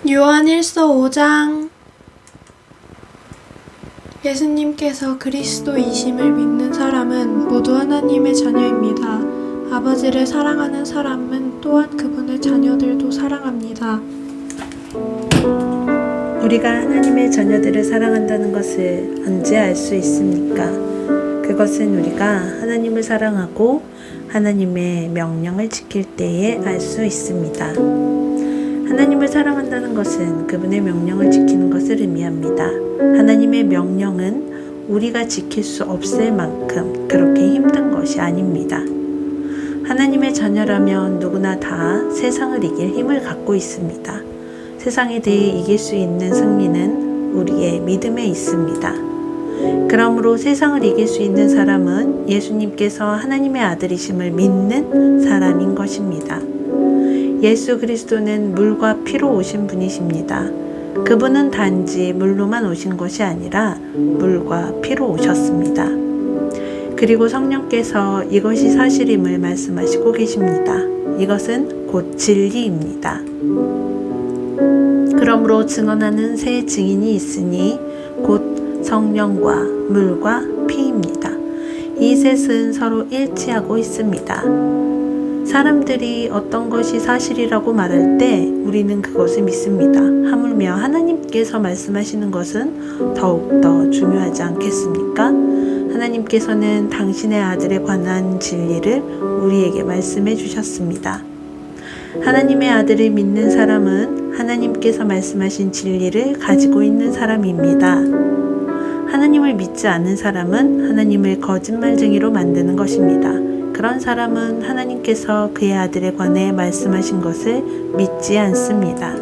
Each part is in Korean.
요한일서 5장. 예수님께서 그리스도이심을 믿는 사람은 모두 하나님의 자녀입니다. 아버지를 사랑하는 사람은 또한 그분의 자녀들도 사랑합니다. 우리가 하나님의 자녀들을 사랑한다는 것을 언제 알 수 있습니까? 그것은 우리가 하나님을 사랑하고 하나님의 명령을 지킬 때에 알 수 있습니다. 하나님을 사랑한다는 것은 그분의 명령을 지키는 것을 의미합니다. 하나님의 명령은 우리가 지킬 수 없을 만큼 그렇게 힘든 것이 아닙니다. 하나님의 자녀라면 누구나 다 세상을 이길 힘을 갖고 있습니다. 세상에 대해 이길 수 있는 승리는 우리의 믿음에 있습니다. 그러므로 세상을 이길 수 있는 사람은 예수님께서 하나님의 아들이심을 믿는 사람인 것입니다. 예수 그리스도는 물과 피로 오신 분이십니다. 그분은 단지 물로만 오신 것이 아니라 물과 피로 오셨습니다. 그리고 성령께서 이것이 사실임을 말씀하시고 계십니다. 이것은 곧 진리입니다. 그러므로 증언하는 세 증인이 있으니 곧 성령과 물과 피입니다. 이 셋은 서로 일치하고 있습니다. 사람들이 어떤 것이 사실이라고 말할 때 우리는 그것을 믿습니다. 하물며 하나님께서 말씀하시는 것은 더욱더 중요하지 않겠습니까? 하나님께서는 당신의 아들에 관한 진리를 우리에게 말씀해 주셨습니다. 하나님의 아들을 믿는 사람은 하나님께서 말씀하신 진리를 가지고 있는 사람입니다. 하나님을 믿지 않는 사람은 하나님을 거짓말쟁이로 만드는 것입니다. 그런 사람은 하나님께서 그의 아들에 관해 말씀하신 것을 믿지 않습니다.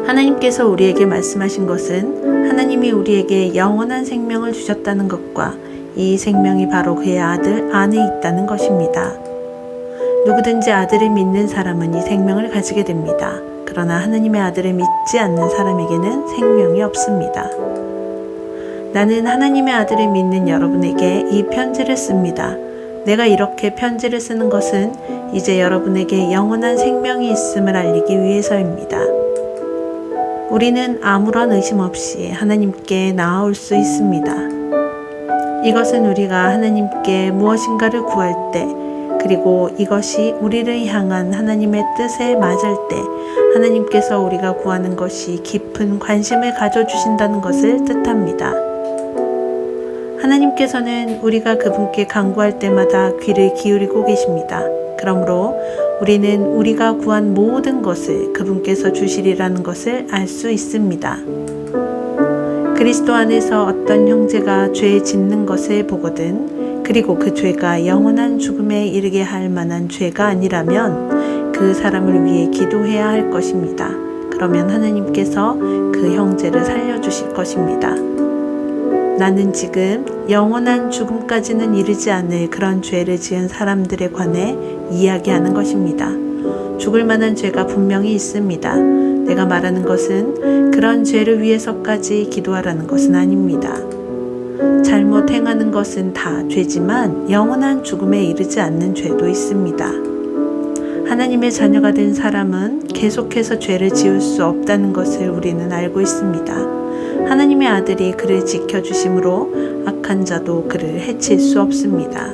하나님께서 우리에게 말씀하신 것은 하나님이 우리에게 영원한 생명을 주셨다는 것과 이 생명이 바로 그의 아들 안에 있다는 것입니다. 누구든지 아들을 믿는 사람은 이 생명을 가지게 됩니다. 그러나 하나님의 아들을 믿지 않는 사람에게는 생명이 없습니다. 나는 하나님의 아들을 믿는 여러분에게 이 편지를 씁니다. 내가 이렇게 편지를 쓰는 것은 이제 여러분에게 영원한 생명이 있음을 알리기 위해서입니다. 우리는 아무런 의심 없이 하나님께 나아올 수 있습니다. 이것은 우리가 하나님께 무엇인가를 구할 때, 그리고 이것이 우리를 향한 하나님의 뜻에 맞을 때 하나님께서 우리가 구하는 것이 깊은 관심을 가져주신다는 것을 뜻합니다. 하나님께서는 우리가 그분께 간구할 때마다 귀를 기울이고 계십니다. 그러므로 우리는 우리가 구한 모든 것을 그분께서 주시리라는 것을 알 수 있습니다. 그리스도 안에서 어떤 형제가 죄 짓는 것을 보거든 그리고 그 죄가 영원한 죽음에 이르게 할 만한 죄가 아니라면 그 사람을 위해 기도해야 할 것입니다. 그러면 하나님께서 그 형제를 살려주실 것입니다. 나는 지금 영원한 죽음까지는 이르지 않을 그런 죄를 지은 사람들에 관해 이야기하는 것입니다. 죽을 만한 죄가 분명히 있습니다. 내가 말하는 것은 그런 죄를 위해서까지 기도하라는 것은 아닙니다. 잘못 행하는 것은 다 죄지만 영원한 죽음에 이르지 않는 죄도 있습니다. 하나님의 자녀가 된 사람은 계속해서 죄를 지을 수 없다는 것을 우리는 알고 있습니다. 하나님의 아들이 그를 지켜주심으로 악한 자도 그를 해칠 수 없습니다.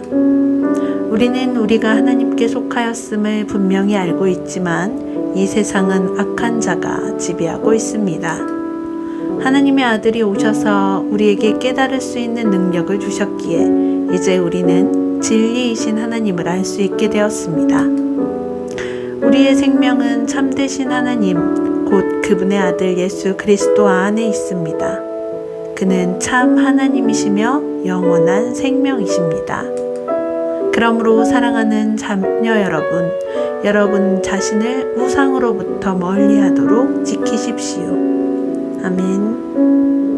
우리는 우리가 하나님께 속하였음을 분명히 알고 있지만 이 세상은 악한 자가 지배하고 있습니다. 하나님의 아들이 오셔서 우리에게 깨달을 수 있는 능력을 주셨기에 이제 우리는 진리이신 하나님을 알 수 있게 되었습니다. 우리의 생명은 참되신 하나님, 곧 그분의 아들 예수 그리스도 안에 있습니다. 그는 참 하나님이시며 영원한 생명이십니다. 그러므로 사랑하는 자녀 여러분, 여러분 자신을 우상으로부터 멀리하도록 지키십시오. 아멘.